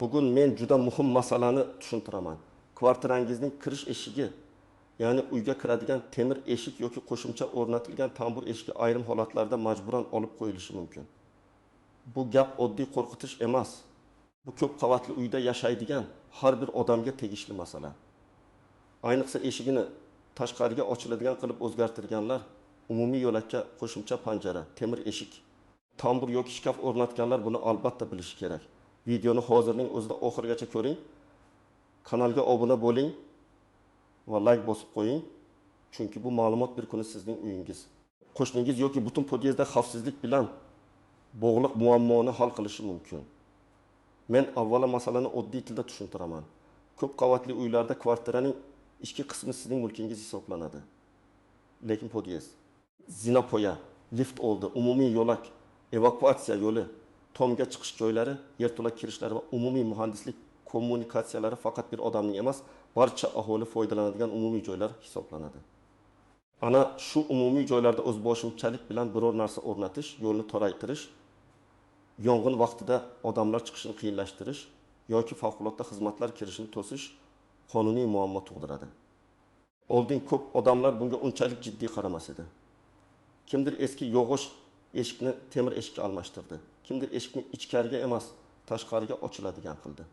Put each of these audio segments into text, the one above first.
Bugun men juda muhim masalani tushuntiraman. Kvartirangizning kirish eshigi, ya'ni uyga kiradigan temir eshik yoki qo'shimcha o'rnatilgan tambur eshigi ayrim holatlarda majburan olib qo'yilishi mumkin. Bu gap oddiy qo'rqitish emas. Bu ko'p qavatli uyda yashaydigan har bir odamga tegishli masala. Ayniqsa eshigini tashqariga ochiladigan qilib o'zgartirganlar, umumiy yo'lakka qo'shimcha panjara, temir eshik, tambur yoki shkaf o'rnatganlar buni albatta bilishi kerak. Videoni hozirning o'zida oxirigacha ko'ring. Kanalga obuna bo'ling va like bosib qo'ying. Chunki bu ma'lumot bir kuni sizning uyingiz, qo'shningiz yoki butun podyezdda xavfsizlik bilan bog'liq muammoni hal qilishi mumkin. Men avvalo masalani oddiy tilda tushuntiraman. Ko'p qavatli uylarda kvartiraning ichki qismi sizning mulkingiz hisoblanadi. Lekin podyezd, zinapoya, lift oldi, umumiy yo'lak, evakuatsiya yo'li, tomga chiqish joylari, yerto'la kirishlari va umumiy muhandislik kommunikatsiyalari faqat bir odamning emas, barcha aholi foydalanadigan umumiy joylar hisoblanadi. Ana shu umumiy joylarda o'zboshimchalik bilan biror narsa o'rnatish, yo'lni toraytirish, yong'in vaqtida odamlar chiqishini qiyinlashtirish yoki favqulodda xizmatlar kirishini to'sish qonuniy muammo tug'diradi. Oldin ko'p odamlar bunga unchalik jiddiy qaramas edi. Kimdir eski yog'och eshikni temir eshikka almashtirdi. Kimdir eshikni ichkariga emas, tashqariga ochiladigan qildi.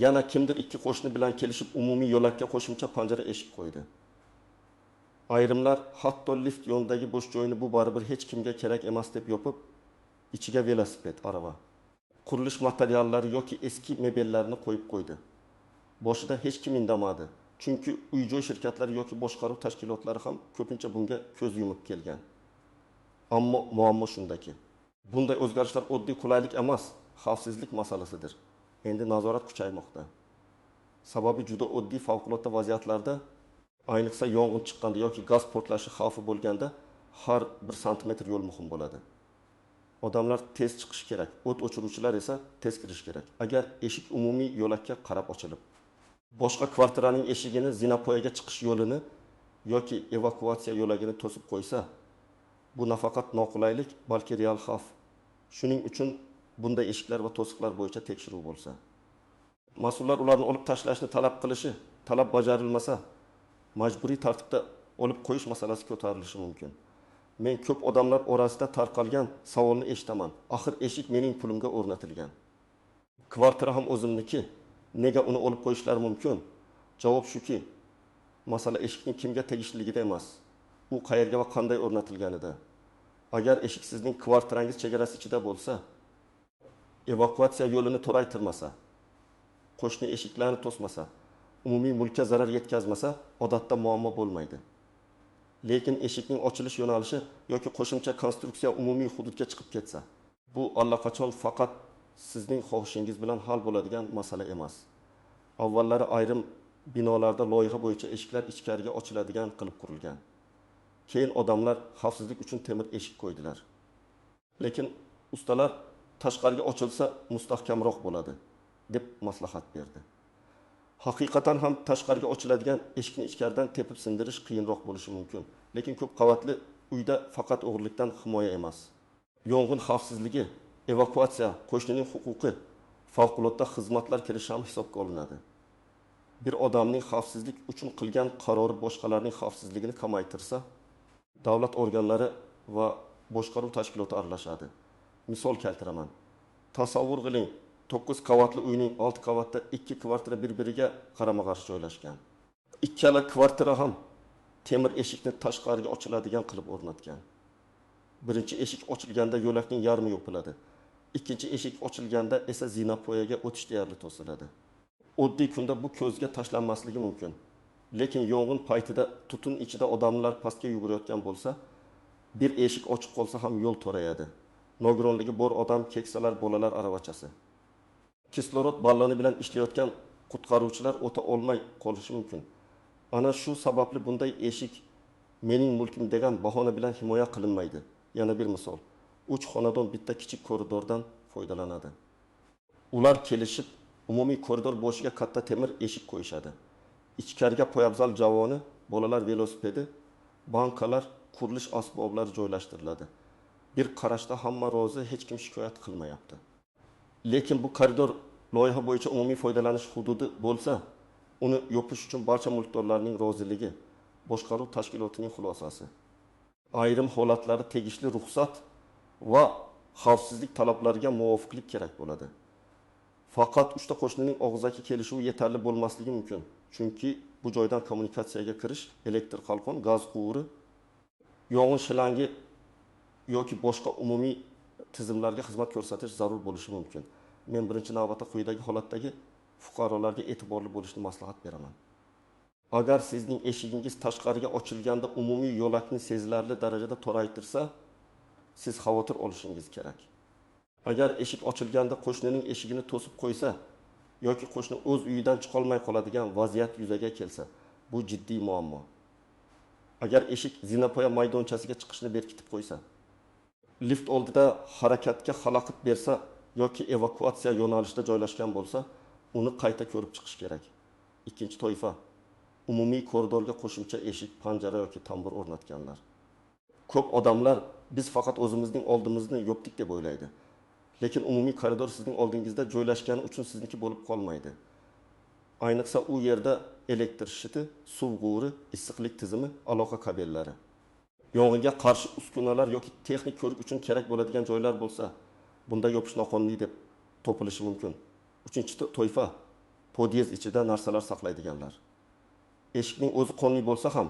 Yana kimdir ikki qo'shni bilan kelishib umumiy yo'lakka qo'shimcha panjara eshik qo'ydi. Ayrimlar hatto lift yonidagi bo'sh joyni bu baribir hech kimga kerak emas deb yopib, ichiga velosiped, arava, qurilish materiallari yoki eski mebellarni qo'yib qo'ydi. Boshida hech kim indamadi. Chunki uy-joy shirkatlari yoki boshqaruv tashkilotlari ham ko'pincha bunga ko'z yumib kelgan. Ammo muammo shundaki, bunday o'zgarishlar oddiy qulaylik emas, xavfsizlik masalasidir. Endi nazorat kuchaymoqda. Sababi juda oddiy favqulodda vaziyatlarda, ayniqsa yong'in chiqqanda yoki gaz portlashi xavfi bo'lganda har 1 santimetr yo'l muhim bo'ladi. Odamlar tez chiqish kerak, o't o'chiruvchilar esa tez kirish kerak. Agar eshik umumiy yo'lakka qarab ochilib, boshqa kvartiraning eshigini, zinapoyaga chiqish yo'lini yoki evakuatsiya yo'lagini to'sib qo'ysa, bu nafaqat noqulaylik, balki real xavf. Shuning uchun bunday eshiklar va to'siqlar bo'yicha tekshiruv bo'lsa, mas'ullar ularni olib tashlashni talab qilishi, talab bajarilmasa, majburiy tartibda olib qo'yish masalasi ko'tarilishi mumkin. Men ko'p odamlar orasida tarqalgan savolni eshitaman. Axir eshik mening pulimga o'rnatilgan. Kvartira ham o'zimniki. Nega uni olib qo'yishlari mumkin? Javob shuki, masala eshikning kimga tegishliligida emas, u qayerga va qanday o'rnatilganida. Agar eshik sizning kvartirangiz chegarasi ichida bo'lsa, evakuatsiya yo'lini toraytirmasa, qo'shni eshiklarni to'smasa, umumiy mulkka zarar yetkazmasa, odatda muammo bo'lmaydi. Lekin eshikning ochilish yo'nalishi yoki qo'shimcha konstruksiya umumiy hududga chiqib ketsa, bu allaqachon faqat sizning xohishingiz bilan hal bo'ladigan masala emas. Avvallari ayrim binolarda loyiha bo'yicha eshiklar ichkariga ochiladigan qilib qurilgan. Keyin odamlar xavfsizlik uchun temir eshik qo'ydilar. Lekin ustalar tashqariga ochilsa mustahkamroq bo'ladi deb maslahat berdi. Haqiqatan ham tashqariga ochiladigan eshikni ichkaridan tepib sindirish qiyinroq bo'lishi mumkin. Lekin ko'p qavatli uyda faqat o'g'irlikdan himoya emas, yong'in xavfsizligi, evakuatsiya, qo'shnining huquqi, favqulodda xizmatlar kirishi ham hisobga olinadi. Bir odamning xavfsizlik uchun qilgan qarori boshqalarning xavfsizligini kamaytirsa, davlat organlari va boshqaruv tashkiloti aralashadi. Misol keltiraman. Tasavvur qiling, 9 qavatli uyning 6 qavatda 2 kvartira bir-biriga qarama-qarshi joylashgan. Ikkala kvartira ham temir eshikni tashqariga ochiladigan qilib o'rnatgan. Birinchi eshik ochilganda yo'lakning yarmi yopiladi. Ikkinchi eshik ochilganda esa zinapoyaga o'tish deyarli to'siladi. Oddiy kunda bu ko'zga tashlanmasligi mumkin. Lekin yong'in paytida tutun ichida odamlar pastga yugurayotgan bo'lsa, bir eshik ochiq qolsa ham yo'l torayadi. Nogironligi bor odam, keksalar, bolalar aravachasi. Kislorod balloni bilan ishlayotgan qutqaruvchilar o'ta olmay qolishi mumkin. Ana shu sababli bunday eshik mening mulkim degan bahona bilan himoya qilinmaydi. Yana bir misol. 3 xonadon bitta kichik koridordan foydalanadi. Ular kelishib umumiy koridor boshiga katta temir eshik qo'yishadi. Ichkariga poyabzal javoni, bolalar velosipedi, bankalar, qurilish asboblari joylashtiriladi. Bir qarashda hamma rozi, hech kim shikoyat qilmayapti. Lekin bu koridor loyiha bo'yicha umumiy foydalanish hududi bo'lsa, uni yopish uchun barcha mulkdorlarning roziligi boshqaruv tashkilotining xulosasi. Ayrim holatlarda tegishli ruxsat va xavfsizlik talablariga muvofiqlik kerak bo'ladi. Faqat uchta qo'shnining og'zaki kelishuvi yetarli bo'lmasligi mumkin. Chunki bu joydan kommunikatsiyaga kirish, elektr qalqon, gaz quvuri, yong'in shlangi yoki boshqa umumiy tizimlarga xizmat ko'rsatish zarur bo'lishi mumkin. Men birinchi navbatda quyidagi holatdagi fuqarolarga e'tiborli bo'lishni maslahat beraman. Agar sizning eshigingiz tashqariga ochilganda umumiy yo'lakni sezilarli darajada toraytirsa, siz xavotir olishingiz kerak. Agar eshik ochilganda qo'shnining eshigini to'sib qo'ysa yoki qo'shni o'z uyidan chiqolmay qoladigan vaziyat yuzaga kelsa, bu jiddiy muammo. Agar eshik zinapoya maydonchasiga chiqishni berkitib qo'ysa, lift oldida harakatga xalaqit bersa yoki evakuatsiya yo'nalishida joylashgan bo'lsa, uni qayta ko'rib chiqish kerak. Ikkinchi toifa, umumiy koridorga qo'shimcha eshik, panjara yoki tambur o'rnatganlar. Ko'p odamlar biz faqat o'zimizning oldimizni yopdik deb o'ylaydi. Lekin umumiy koridor sizning oldingizda joylashgani uchun sizniki bo'lib qolmaydi. Ayniqsa u yerda elektr shiti, suv quvuri, issiqlik tizimi, aloqa kabellari, yong'inga qarshi uskunalar yoki texnik ko'rik uchun kerak bo'ladigan joylar bo'lsa, bunda yopish noqonuniy deb topilishi mumkin. Uchinchi toifa, podyezd ichida narsalar saqlaydiganlar. Eshikning o'zi qonuniy bo'lsa ham,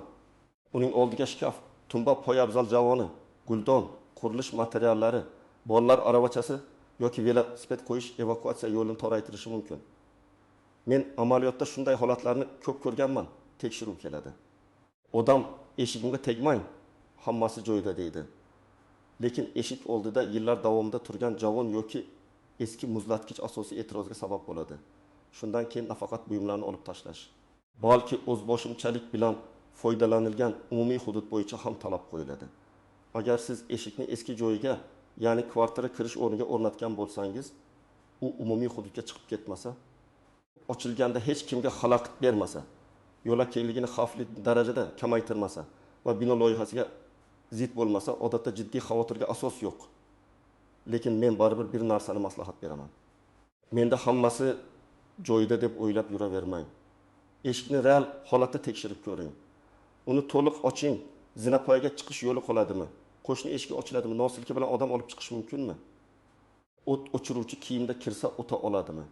uning oldiga shkaf, tumba poyabzal javoni, guldon, qurilish materiallari, bolalar aravachasi yoki velosiped qo'yish evakuatsiya yo'lini toraytirishi mumkin. Men amaliyotda shunday holatlarni ko'p ko'rganman. Tekshiruv keladi. Odam eshigimga tegmang, hammasi joyida deydi. Lekin eshik oldida yillar davomida turgan javon yoki eski muzlatkich asosiy e'tirozga sabab bo'ladi. Shundan keyin nafaqat buyumlarni olib tashlash, balki o'zboshimchalik bilan foydalanilgan umumiy hudud bo'yicha ham talab qo'yiladi. Agar siz eshikni eski joyiga, ya'ni kvartira kirish o'rniga o'rnatgan bo'lsangiz, u umumiy hududga chiqib ketmasa, ochilganda hech kimga xalaqit bermasa, yo'lakchiligini xavfli darajada kamaytirmasa va bino loyihasiga zid bo'lmasa, odatda jiddiy xavotirga asos yo'q. Lekin men baribir bir narsani maslahat beraman. Menda hammasi joyida deb o'ylab yuravermang. Eshikni real holatda tekshirib ko'ring. Uni to'liq oching. Zinapoyaga chiqish yo'li qoladimi? Qo'shni eshigi ochiladimi? Nosilka bilan odam olib chiqish mumkinmi? O't o'chiruvchi kiyimda kirsa o'ta oladimi?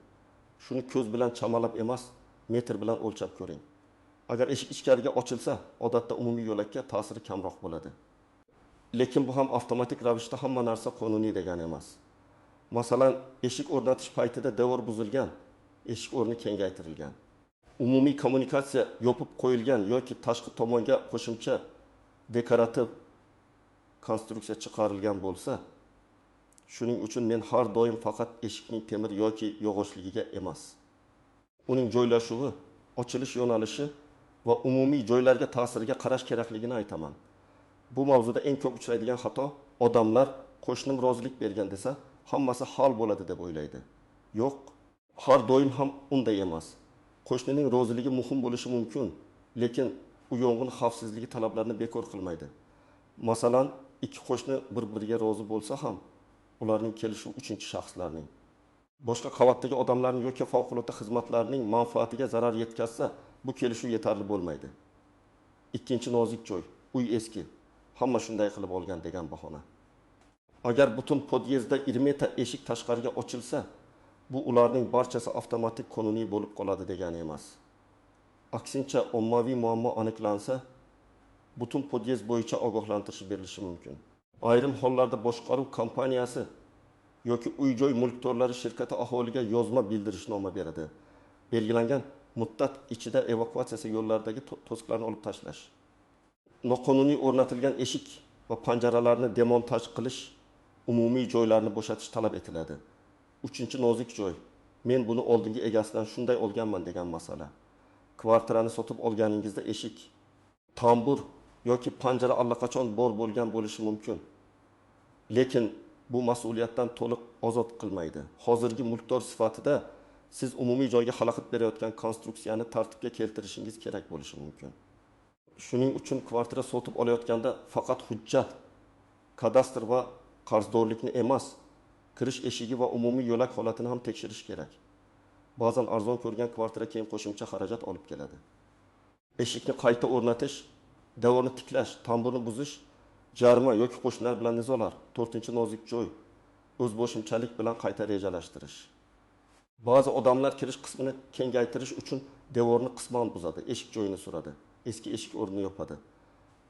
Shuni ko'z bilan chamalab emas, metr bilan o'lchab ko'ring. Agar eshik ichkariga ochilsa, odatda umumiy yo'lakka ta'siri kamroq bo'ladi. Lekin bu ham avtomatik ravishda hamma narsa qonuniy degani emas. Masalan, eshik o'rnatish paytida devor buzilgan, eshik o'rni kengaytirilgan. Umumiy kommunikatsiya yopib qo'yilgan yoki tashqi tomonga qo'shimcha dekorativ konstruksiya chiqarilgan bo'lsa, shuning uchun men har doim faqat eshikning temir yoki yog'ochligiga emas, uning joylashuvi, ochilish yo'nalishi va umumiy joylarga ta'siriga qarash kerakligini aytaman. Bu mavzuda eng ko'p uchraydigan xato, odamlar qo'shnim rozilik bergan desa, hammasi hal bo'ladi deb o'ylaydi. Yo'q, har doim ham unday emas. Qo'shnining roziligi muhim bo'lishi mumkin, lekin u yong'in xavfsizligi talablarini bekor qilmaydi. Masalan, ikki qo'shni bir-biriga rozi bo'lsa ham, ularning kelishuvi uchinchi shaxslarning, boshqa qavatdagi odamlarning yoki favqulodda xizmatlarning manfaatiga zarar yetkazsa, bu kelishuv yetarli bo'lmaydi. Ikkinchi nozik joy, uy eski, hamma shunday qilib olgan degan bahona. Agar butun podyezdda 20 metr eshik tashqariga ochilsa, bu ularning barchasi avtomatik qonuniy bo'lib qoladi degani emas. Aksincha, ommaviy muammo aniqlansa, butun podyezd bo'yicha ogohlantirish berilishi mumkin. Ayrim hollarda boshqaruv kompaniyasi yoki uy-joy mulkdorlari shirkati aholiga yozma bildirishnoma beradi. Belgilangan muddat ichida evakuatsiya yo'llaridagi to'siqlarni olib tashlash, noqonuniy o'rnatilgan eshik va panjaralarni demontaj qilish, umumiy joylarni bo'shatish talab etiladi. Uchinchi nozik joy, men buni oldingi egasidan shunday olganman degan masala. Kvartirani sotib olganingizda eshik, tambur yoki panjara allaqachon bor bo'lgan bo'lishi mumkin. Lekin bu mas'uliyatdan to'liq ozod qilmaydi. Hozirgi mulkdor sifatida siz umumiy joyga xalaqit berayotgan konstruksiyani tartibga keltirishingiz kerak bo'lishi mumkin. Shuning uchun kvartira sotib olayotganda faqat hujjat, kadastr va qarzdorlikni emas, kirish eshigi va umumiy yo'lak holatini ham tekshirish kerak. Ba'zan arzon ko'rgan kvartira keyin qo'shimcha xarajat olib keladi. Eshikni qayta o'rnatish, devorni tiklash, tamburni buzish, jarima yoki qo'shnilar bilan nizolar, 4-nozik joy, o'zboshimchalik bilan qayta rejalashtirish. Ba'zi odamlar kirish qismini kengaytirish uchun devorni qisman buzadi, eshik joyini suradi, eski eshik o'rnini yopadi.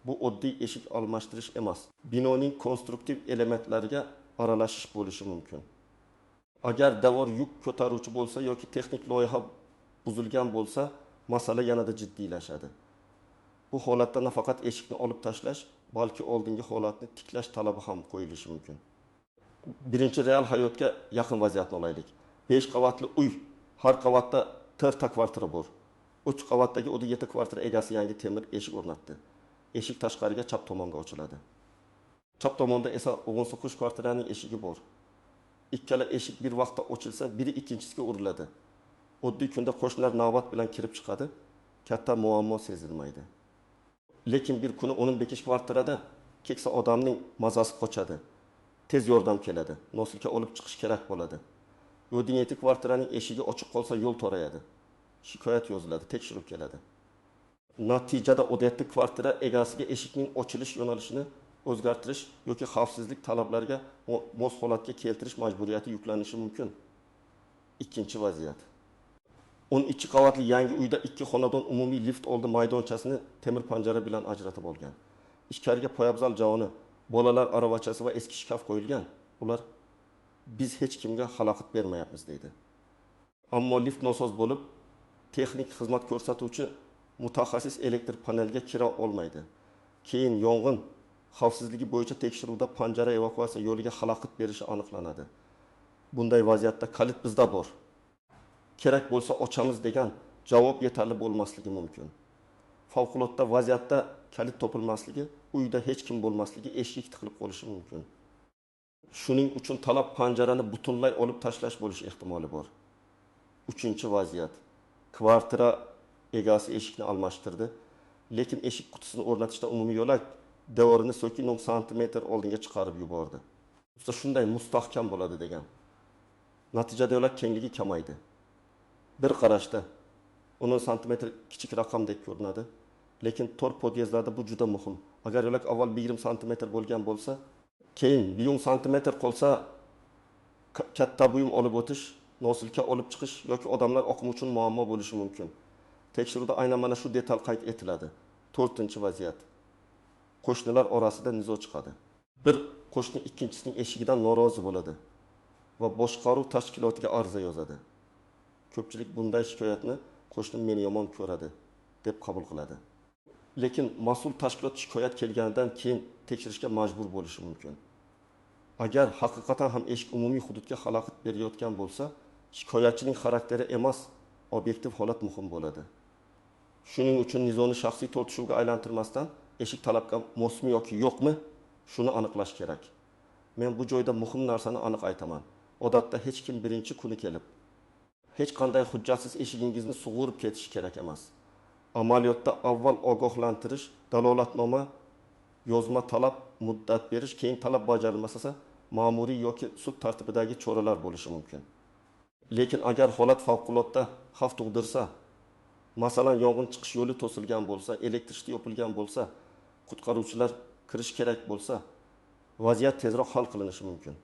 Bu oddiy eshik almashtirish emas, binoning konstruktiv elementlariga aralashish bo'lishi mumkin. Agar devor yuk ko'taruvchi bo'lsa yoki texnik loyiha buzilgan bo'lsa, masala yanada jiddiylashadi. Bu holatda nafaqat eshikni olib tashlash, balki oldingi holatni tiklash talabi ham qo'yilishi mumkin. Birinchi real hayotga yaqin vaziyatni olaylik. 5 qavatli uy, har qavatda 4 ta kvartira bor. 3 qavatdagi 7 kvartira egasi yangi temir eshik o'rnatdi. Eshik tashqariga chap tomonga ochiladi. Chap tomonda esa 19 kvartiraning eshigi bor. Ikkala eshik bir vaqtda ochilsa, biri ikkinchisiga uriladi. Oddiy kunda qo'shnilar navbat bilan kirib chiqadi, katta muammo sezilmaydi. Lekin bir kuni onun bekish kvartirada keksa odamning mazasi qochadi. Tez yordam keladi. Nosilka olib chiqish kerak bo'ladi. 7 kvartiraning eshigi ochiq qolsa yo'l torayadi. Shikoyat yoziladi, tekshiruv keladi. Natijada 7 kvartira egasiga eshikning ochilish yo'nalishini o'zgartirish yoki xavfsizlik talablariga mos holatga keltirish majburiyati yuklanishi mumkin. Ikkinchi vaziyat. 12 qavatli yangi uyda 2 xonadon umumiy lift oldi maydonchasini temir panjara bilan ajratib olgan. Ichkariga poyabzal javoni, bolalar aravachasi va eski shkaf qo'yilgan. Ular biz hech kimga xalaqit bermayapmiz deydi. Ammo lift nosoz bo'lib, texnik xizmat ko'rsatuvchi mutaxassis elektr panelga kira olmaydi. Keyin yong'in xavfsizligi bo'yicha tekshiruvda panjara evakuatsiya yo'liga xalaqit berishi aniqlanadi. Bunday vaziyatda kalit bizda bor. Kerak bo'lsa ochamiz degan javob yetarli bo'lmasligi mumkin. Favqulodda vaziyatda kalit topilmasligi, uyda hech kim bo'lmasligi eshik tiqilib qolishi mumkin. Shuning uchun talab panjarani butunlay olib tashlash bo'lish ehtimoli bor. Uchinchi vaziyat. Kvartira egasi eshikni almashtirdi, lekin eshik qutisini o'rnatishda umumiy yo'lak devorini 9 sm oldinga chiqarib yubordi. Usta shunday mustahkam bo'ladi degan. Natijada yo'lak kengligi kamaydi. Bir qarashda 10 sm kichik raqamdek ko'rinadi, lekin tor podyezdlarda bu juda muhim. Agar yo'lak avval 20 sm bo'lgan bo'lsa, keyin 1 sm qolsa katta buyum olib o'tish, nosilka olib chiqish yoki odamlar oqimi uchun muammo bo'lishi mumkin. Tekshiruvda aynan mana shu detal qayd etiladi. 4-vaziyat. Qo'shnilar orasida nizo chiqadi. Bir qo'shni ikkinchisining eshigidan norozi bo'ladi va boshqaruv tashkilotiga ariza yozadi. Ko'pchilik bunday shikoyatni qo'shnim meni yomon ko'radi deb qabul qiladi. Lekin mas'ul tashkilot shikoyat kelganidan keyin tekshirishga majbur bo'lishi mumkin. Agar haqiqatan ham eshik umumiy hududga xalaqit berayotgan bo'lsa, shikoyatchining xarakteri emas, obyektiv holat muhim bo'ladi. Shuning uchun nizoni shaxsiy tortishuvga aylantirmasdan eshik talabga mosmi yoki yo'qmi, shuni aniqlash kerak. Men bu joyda muhim narsani aniq aytaman. Odatda hech kim birinchi kuni kelib hech qanday hujjatsiz eshigingizni sug'urib ketishi kerak emas. Amaliyotda avval ogohlantirish, dalolatnoma, yozma talab, muddat berish, keyin talab bajarilmasa, ma'muriy yoki sud tartibidagi choralar bo'lishi mumkin. Lekin agar holat favqulodda xavf tug'dirsa, masalan yong'in chiqish yo'li to'silgan bo'lsa, elektrishni yopilgan bo'lsa, qutqaruvchilar kirish kerak bo'lsa, vaziyat tezroq hal qilinishi mumkin.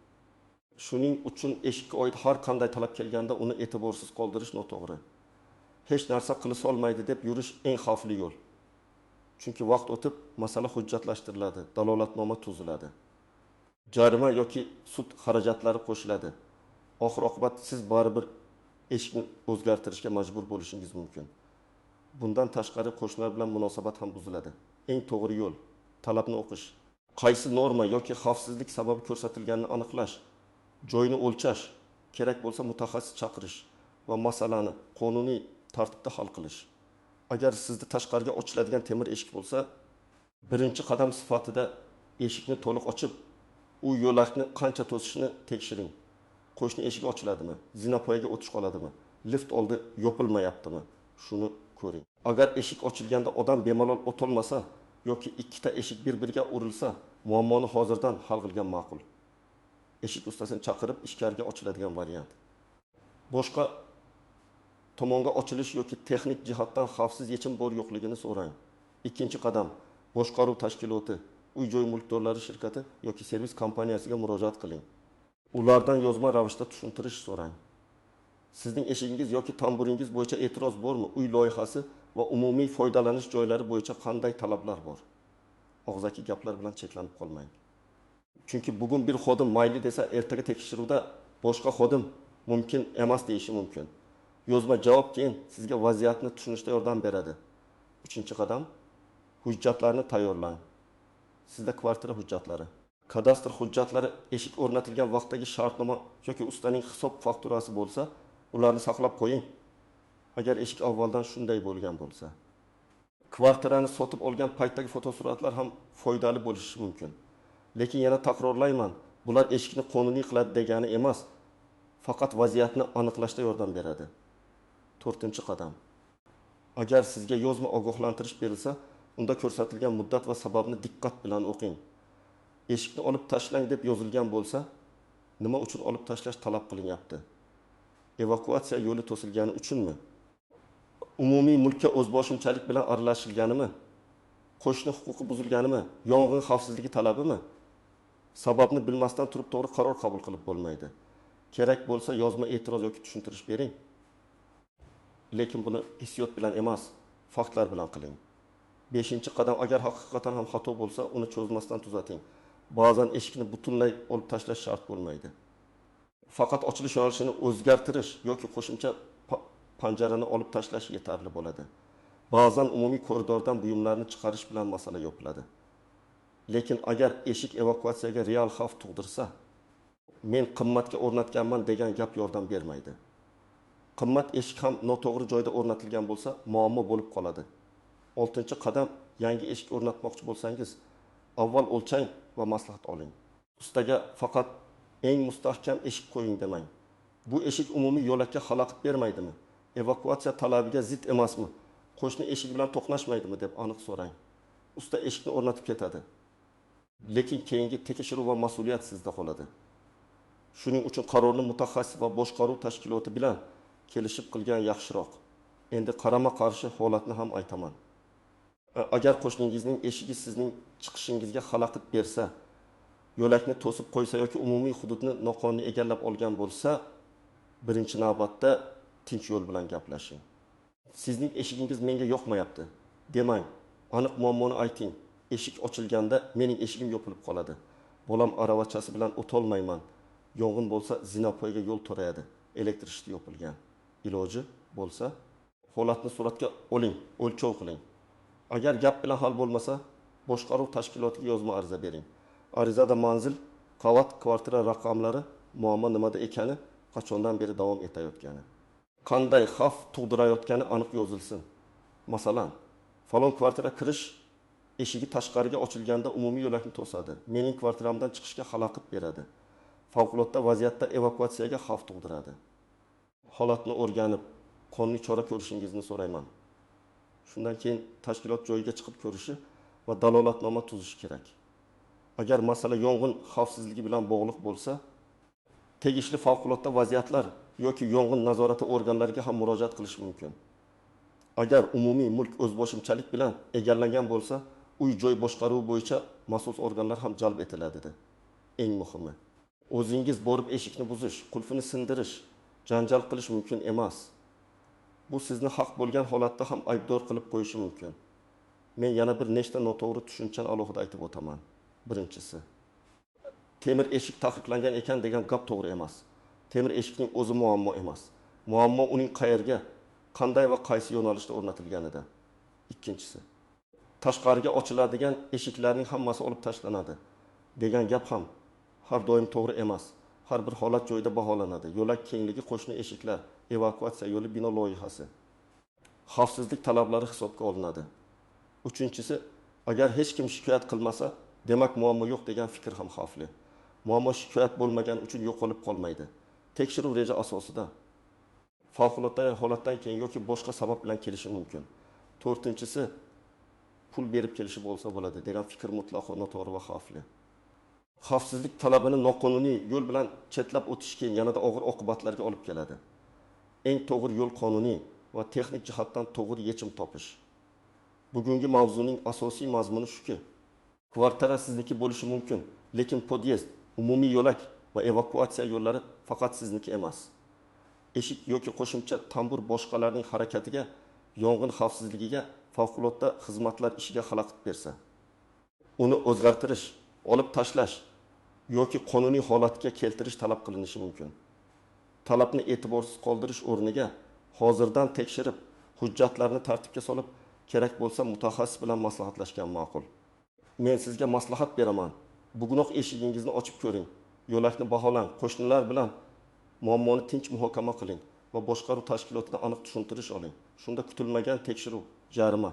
Shuning uchun eshikka oid har qanday talab kelganda uni e'tiborsiz qoldirish noto'g'ri. Hech narsa qila olmaydi deb yurish eng xavfli yo'l. Chunki vaqt o'tib masala hujjatlashtiriladi, dalolatnoma tuziladi. Jarima yoki sud xarajatlari qo'shiladi. Oxir-oqibat siz baribir eshikni o'zgartirishga majbur bo'lishingiz mumkin. Bundan tashqari qo'shnilar bilan munosabat ham buziladi. Eng to'g'ri yo'l talabni o'qish. Qaysi norma yoki xavfsizlik sababi ko'rsatilganini aniqlash, joyni o'lchash, kerak bo'lsa mutaxassis chaqirish va masalani qonuniy tartibda hal qilish. Agar sizda tashqariga ochiladigan temir eshik bo'lsa, birinchi qadam sifatida eshikni to'liq ochib, u yo'lakni qancha to'sishini tekshiring. Qo'shni eshigi ochiladimi? Zinapoyaga o'tish qoladimi? Lift oldi yopilmayaptimi? Shuni ko'ring. Agar eshik ochilganda odam bemalol o'tolmasa yoki ikkita eshik bir-biriga urilsa, muammoni hozirdan hal qilgan ma'qul. Eshik ustasini chaqirib ichkariga ochiladigan variant. Boshqa tomonga ochilish yoki texnik jihatdan xavfsiz yechim bor yo'qligini so'rang. Ikkinchi qadam, boshqaruv tashkiloti, uy-joy mulkdorlari shirkati yoki servis kompaniyasiga murojaat qiling. Ulardan yozma ravishda tushuntirish so'rang. Sizning eshigingiz yoki tamburingiz bo'yicha e'tiroz bormi? Uy loyihasi va umumiy foydalanish joylari bo'yicha qanday talablar bor? Og'zaki gaplar bilan cheklanib qolmang. Chunki bugun bir xodim mayli desa, ertaga tekshiruvda boshqa xodim mumkin emas deyishi mumkin. Yozma javob keyin sizga vaziyatni tushunishda yordam beradi. Uchinchi qadam, hujjatlarni tayyorlang. Sizda kvartira hujjatlari, kadastr hujjatlari, eshik o'rnatilgan vaqtdagi shartnoma yoki ustaning hisob fakturasi bo'lsa, ularni saqlab qo'ying. Agar eshik avvaldan shunday bo'lgan bo'lsa. Kvartirani sotib olgan paytdagi fotosuratlar ham foydali bo'lishi mumkin. Lekin yana takrorlayman, bular eshikni qonuniy qiladi degani emas, faqat vaziyatni aniqlashda yordam beradi. 4-qadam. Agar sizga yozma ogohlantirish berilsa, unda ko'rsatilgan muddat va sababni diqqat bilan o'qing. Eshikni olib tashlang deb yozilgan bo'lsa, nima uchun olib tashlash talab qilinyapti? Evakuatsiya yo'li to'silgani uchunmi? Umumiy mulkka o'zboshimchalik bilan aralashilganimi? Qo'shni huquqi buzilganimi? Yong'in xavfsizligi talabimi? Sababni bilmasdan turib to'g'ri qaror qabul qilib bo'lmaydi. Kerak bo'lsa yozma e'tiroz yoki tushuntirish bering. Lekin buni hissiyot bilan emas, faktlar bilan qiling. 5-qadam, agar haqiqatan ham xato bo'lsa, uni cho'zmasdan tuzating. Ba'zan eshikni butunlay olib tashlash shart bo'lmaydi. Faqat ochilish yo'nalishini o'zgartirish yoki qo'shimcha panjarani olib tashlash yetarli bo'ladi. Ba'zan umumiy koridordan buyumlarni chiqarish bilan masala yopiladi. Lekin agar eshik evakuatsiyaga real xavf tug'dirsa, men qimmatga o'rnatganman degan gap yordam bermaydi. Qimmat eshik ham noto'g'ri joyda o'rnatilgan bo'lsa, muammo bo'lib qoladi. 6-qadam, yangi eshik o'rnatmoqchi bo'lsangiz, avval o'lchang va maslahat oling. Ustaga faqat eng mustahkam eshik qo'ying demang. Bu eshik umumiy yo'lakka xalaqit bermaydimi? Evakuatsiya talabiga zid emasmi? Qo'shni eshik bilan to'qnashmaydimi deb aniq so'rang. Usta eshikni o'rnatib ketadi. Lekin keyingi tekshiruv va mas'uliyat sizda qoladi. Shuning uchun qarorni mutaxassis va boshqaruv tashkiloti bilan kelishib qilgan yaxshiroq. Endi qarama-qarshi holatni ham aytaman. Agar qo'shningizning eshigi sizning chiqishingizga xalaqit bersa, yo'lakni to'sib qo'ysa yoki umumiy hududni noqonuniy egallab olgan bo'lsa, birinchi navbatda tinch yo'l bilan gaplashing. Sizning eshigingiz menga yoqmayapti demang. Aniq muammoni ayting. Eshik ochilganda mening eshigim yopilib qoladi. Bolam aravachasi bilan o'tolmayman. Yong'in bo'lsa zinapoyga yo'l to'rayadi. Elektr shiti yopilgan. Iloji bo'lsa, holatni suratga oling, o'lchov qiling. Agar gap bilan hal bo'lmasa, boshqaruv tashkilotiga yozma ariza bering. Arizada manzil, qavat, kvartira raqamlari, muammo nimada ekani, qachondan beri davom etayotgani, qanday xavf tug'dirayotgani aniq yozilsin. Masalan, falon kvartira kirish eshigi tashqariga ochilganda umumiy yo'lakni to'sadi. Mening kvartiramdan chiqishga xalaqit beradi. Favqulodda vaziyatda evakuatsiyaga xavf tug'diradi. Holatni o'rganib, qonuniy chora ko'rishingizni so'rayman. Shundan keyin tashkilot joyiga chiqib ko'rishi va dalolatnoma tuzishi kerak. Agar masala yong'in xavfsizligi bilan bog'liq bo'lsa, tegishli favqulodda vaziyatlar yoki yong'in nazorati organlariga ham murojaat qilish mumkin. Agar umumiy mulk o'zboshimchalik bilan egallangan bo'lsa, uy-joy boshqaruvi bo'yicha mas'ul organlar ham jalb etiladi. Eng muhimi, o'zingiz borib eshikni buzish, qulfini sindirish, janjal qilish mumkin emas. Bu sizni haq bo'lgan holatda ham aybdor qilib qo'yishi mumkin. Men yana bir nechta noto'g'ri tushunchani alohida aytib o'taman. Birinchisi, temir eshik taqiqlangan ekan degan gap to'g'ri emas. Temir eshikning o'zi muammo emas. Muammo uning qayerga, qanday va qaysi yo'nalishda o'rnatilganida. Ikkinchisi, tashqariga ochiladigan eshiklarning hammasi olib tashlanadi degan gap ham har doim to'g'ri emas. Har bir holat joyida baholanadi. Yo'lak kengligi, qo'shni eshiklar, evakuatsiya yo'li, bino loyihasi, xavfsizlik talablari hisobga olinadi. Uchinchisi, agar hech kim shikoyat qilmasa, demak muammo yo'q degan fikr ham xavfli. Muammo shikoyat bo'lmagan uchun yo'qolib qolmaydi. Tekshiruv reja asosida favqulodda holatdan keyin yoki boshqa sabab bilan kelishi mumkin. 4-si, pul berib kelishi bo'lsa bo'ladi degan fikr mutlaqo noto'g'ri va xavfli. Xavfsizlik talabini noqonuniy yo'l bilan chetlab o'tish keyin yanada og'ir oqibatlarga olib keladi. eng to'g'ri yo'l qonuniy va texnik jihatdan to'g'ri yechim topish. Bugungi mavzuning asosiy mazmuni shuki, kvartira sizniki bo'lishi mumkin, lekin podyezd, umumiy yo'lak va evakuatsiya yo'llari faqat sizniki emas. Eshik yoki qo'shimcha tambur boshqalarning harakatiga, yong'in xavfsizligiga favqulodda xizmatlar ishiga xalaqit bersa, uni o'zgartirish, olib tashlash yoki qonuniy holatga keltirish talab qilinishi mumkin. Talabni e'tiborsiz qoldirish o'rniga hozirdan tekshirib, hujjatlarni tartibga solib, kerak bo'lsa mutaxassis bilan maslahatlashgan ma'qul. Men sizga maslahat beraman. Bugunoq eshigingizni ochib ko'ring, yo'lakni baholang, qo'shnilar bilan muammoni tinch muhokama qiling va boshqaruv tashkilotidan aniq tushuntirish oling. Shunda kutilmagan tekshiruv, jarima,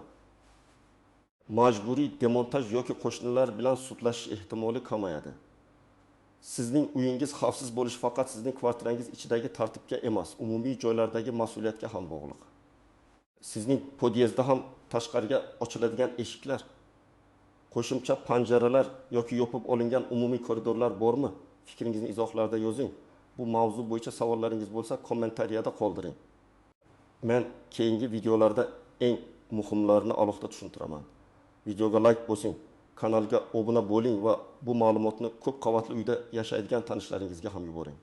majburiy demontaj yoki qo'shnilar bilan sudlashish ehtimoli kamayadi. Sizning uyingiz xavfsiz bo'lishi faqat sizning kvartirangiz ichidagi tartibga emas, umumiy joylardagi mas'uliyatga ham bog'liq. Sizning podyezdda ham tashqariga ochiladigan eshiklar, qo'shimcha panjaralar yoki yopib olingan umumiy koridorlar bormi? Fikringizni izohlarda yozing. Bu mavzu bo'yicha savollaringiz bo'lsa, kommentariyada qoldiring. Men keyingi videolarda eng muhimlarini alohida tushuntiraman. Videoga like bosing, kanalga obuna bo'ling va bu ma'lumotni ko'p qavatli uyda yashaydigan tanishlaringizga ham yuboring.